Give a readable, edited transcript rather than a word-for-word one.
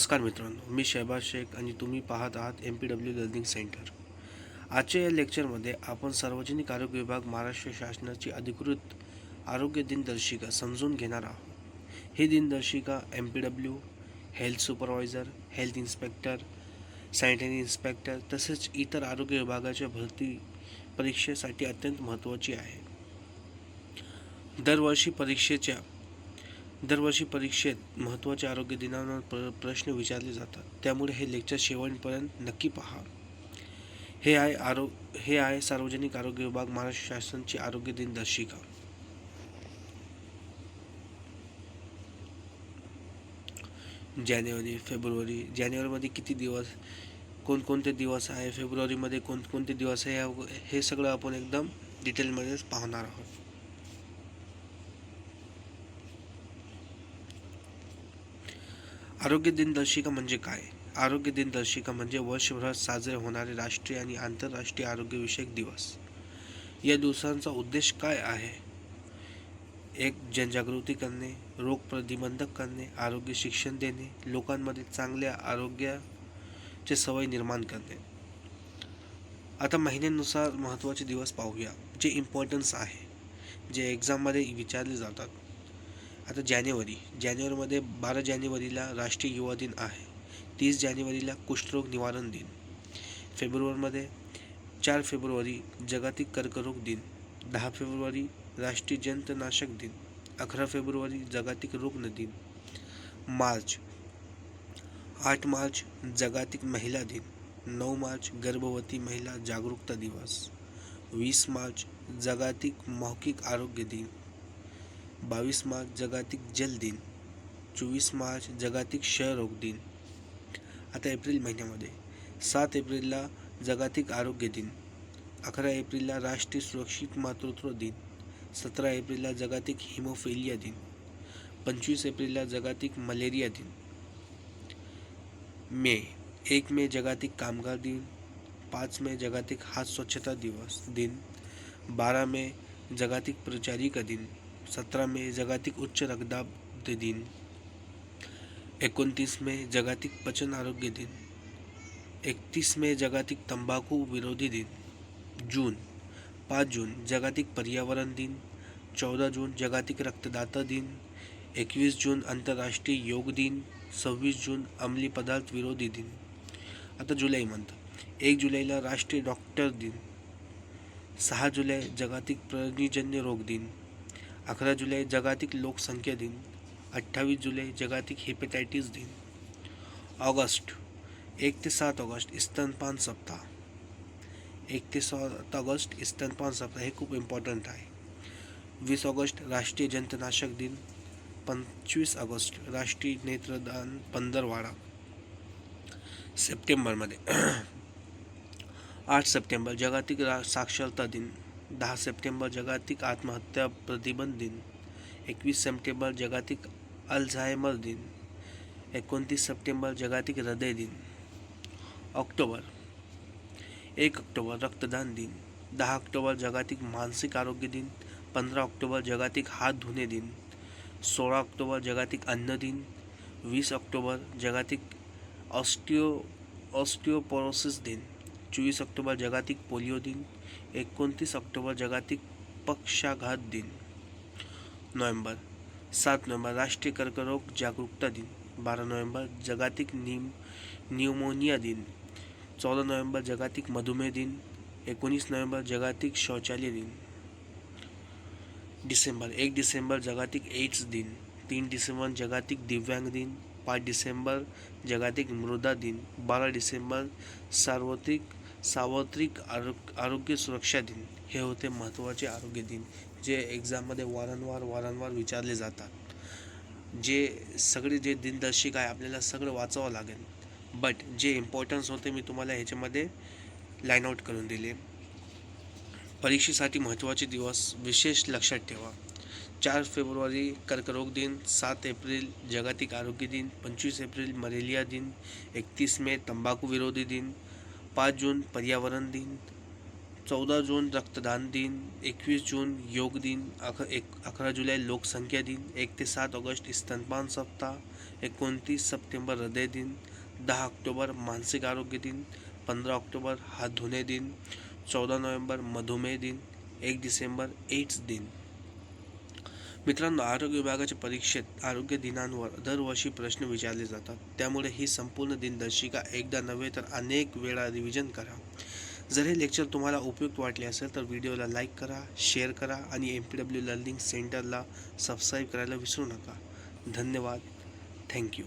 नमस्कार मित्रांनो, मी शहबाज शेख आणि तुम्ही पाहत आहात MPW लर्निंग सेंटर. आजच्या या लेक्चरमध्ये आपण सार्वजनिक आरोग्य विभाग महाराष्ट्र शासनाची अधिकृत आरोग्य दिनदर्शिका समजून घेणार आहोत. ही दिनदर्शिका MPW, health supervisor, health inspector, sanitary inspector तसेच इतर आरोग्य विभागाच्या भरती परीक्षेसाठी अत्यंत महत्त्वाची आहे. दरवर्षी परीक्षेत महत्त्वाच्या आरोग्य दिनांवर प्रश्न विचारले जातात. त्यामुळे हे लेक्चर शेवटपर्यंत नक्की पहा. हे आहे सार्वजनिक आरोग्य विभाग महाराष्ट्र शासनाची आरोग्य दिनदर्शिका. जानेवारीमध्ये किती दिवस, कोणकोणते दिवस आहे, फेब्रुवारीमध्ये कोणकोणते दिवस आहे, हे सगळं आपण एकदम डिटेलमध्ये पाहणार आहोत. आरोग्य दिनदर्शिका म्हणजे काय? आरोग्य दिनदर्शिका म्हणजे वर्षभरात साजरे होणारे राष्ट्रीय आणि आंतरराष्ट्रीय आरोग्यविषयक दिवस. या दिवसांचा उद्देश काय आहे? एक, जनजागृती करणे, रोग प्रतिबंधक करणे, आरोग्य शिक्षण देणे, लोकांमध्ये चांगल्या आरोग्याचे सवय निर्माण करणे. आता महिन्यानुसार महत्त्वाचे दिवस पाहूया, जे इम्पॉर्टन्स आहे, जे एक्झाममध्ये विचारले जातात. आता जानेवारीमध्ये 12 जानेवारीला राष्ट्रीय युवा दिन आहे. 30 जानेवारीला कुष्ठरोग निवारण दिन. फेब्रुवारीमध्ये 4 फेब्रुवारी जागतिक कर्करोग दिन. 10 फेब्रुवारी राष्ट्रीय जंतनाशक दिन. 11 फेब्रुवारी जागतिक रुग्ण दिन. 8 मार्च जागतिक महिला दिन. 9 मार्च गर्भवती महिला जागरूकता दिवस. 20 मार्च जागतिक मौखिक आरोग्य दिन. 22 मार्च जागतिक जल दिन. 24 मार्च जागतिक क्षयरोग दिन. आता एप्रिल महिन्यामध्ये 7 एप्रिलला जागतिक आरोग्य दिन. 11 एप्रिलला राष्ट्रीय सुरक्षित मातृत्व दिन. 17 एप्रिलला जागतिक हिमोफिलिया दिन. 25 एप्रिलला जागतिक मलेरिया दिन. 1 मे जागतिक कामगार दिन. 5 मे जागतिक हात स्वच्छता दिन. 12 मे जागतिक परिचारिका दिन. 17 मे जागतिक उच्च रक्तदाब दिन. 29 मे जागतिक पचन आरोग्य दिन. 31 मे जागतिक तंबाखू विरोधी दिन. 5 जून जागतिक पर्यावरण दिन. 14 जून जागतिक रक्तदाता दिन. 21 जून आंतरराष्ट्रीय योग दिन. 26 जून अंमली पदार्थ विरोधी दिन. आता जुलै मंथ. 1 जुलैला राष्ट्रीय डॉक्टर दिन. 6 जुलै जागतिक प्राणीजन्य रोग दिन. 11 जुलै जागतिक लोकसंख्या दिन. 28 जुलै जागतिक हेपेटायटिस दिन. ऑगस्ट 1 ते 7 ऑगस्ट स्तनपान सप्ताह. 1 ते 7 ऑगस्ट स्तनपान सप्ताह हे खूप इम्पॉर्टंट आहे. 20 ऑगस्ट राष्ट्रीय जंतनाशक दिन. 25 ऑगस्ट राष्ट्रीय नेत्रदान पंधरवडा. सप्टेंबरमध्ये 8 सप्टेंबर जागतिक साक्षरता दिन. 10 सप्टेंबर जागतिक आत्महत्या प्रतिबंध दिन. 21 सप्टेंबर जागतिक अल्झायमर दिन. 29 सप्टेंबर जागतिक हृदय दिन. 1 ऑक्टोबर रक्तदान दिन. 10 ऑक्टोबर जागतिक मानसिक आरोग्य दिन. 15 ऑक्टोबर जागतिक हात धुणे दिन. 16 ऑक्टोबर जागतिक अन्न दिन. 20 ऑक्टोबर जागतिक ऑस्टिओपोरोसिस दिन. 24 ऑक्टोबर जागतिक पोलिओ दिन. 29 ऑक्टोबर जागतिक पक्षाघात दिन. 7 नोव्हेंबर राष्ट्रीय कर्करोग जागरूकता दिन. 12 नोव्हेंबर जागतिक न्यूमोनिया दिन. 14 नोव्हेंबर जागतिक मधुमेह दिन. 19 नोव्हेंबर जागतिक शौचालय दिन. 1 डिसेंबर जागतिक एड्स दिन. 3 डिसेंबर जागतिक दिव्यांग दिन. 5 डिसेंबर जागतिक मृदा दिन. 12 डिसेंबर सार्वत्रिक आरोग्य सुरक्षा दिन. हे होते महत्त्वाचे आरोग्य दिन, जे एक्झाममध्ये वारंवार विचारले जातात. जे दिनदर्शिका आहे आपल्याला सगळं वाचावं लागेल, बट जे इम्पॉर्टन्स होते मी तुम्हाला ह्याच्यामध्ये लाईन आउट करून दिले. परीक्षेसाठी महत्त्वाचे दिवस विशेष लक्षात ठेवा. 4 फेब्रुवारी कर्करोग दिन. 7 एप्रिल जागतिक आरोग्य दिन. 25 एप्रिल मलेरिया दिन. 31 मे तंबाखू विरोधी दिन. 5 जून पर्यावरण दिन. 14 जून रक्तदान दिन. 21 जून योग दिन. 11 जुलै लोकसंख्या दिन. 1 ते 7 ऑगस्ट स्तनपान सप्ताह. 29 सप्टेंबर हृदय दिन, 10 ऑक्टोबर मानसिक आरोग्य दिन, 15 ऑक्टोबर हात धुणे दिन, 14 नोव्हेंबर मधुमेह दिन, 1 डिसेंबर एड्स दिन. मित्रांनो, आरोग्य विभागाच्या परीक्षेत आरोग्य दिनांवर दरवर्षी प्रश्न विचारले जातात. त्यामुळे ही संपूर्ण दिनदर्शिका एकदा नव्हे तर अनेक वेळा रिव्हिजन करा. जर हे लेक्चर तुम्हाला उपयुक्त वाटले असेल तर व्हिडिओला लाईक करा, शेअर करा आणि MPW लर्निंग सेंटरला सबस्क्राईब करायला विसरू नका. धन्यवाद. थँक्यू.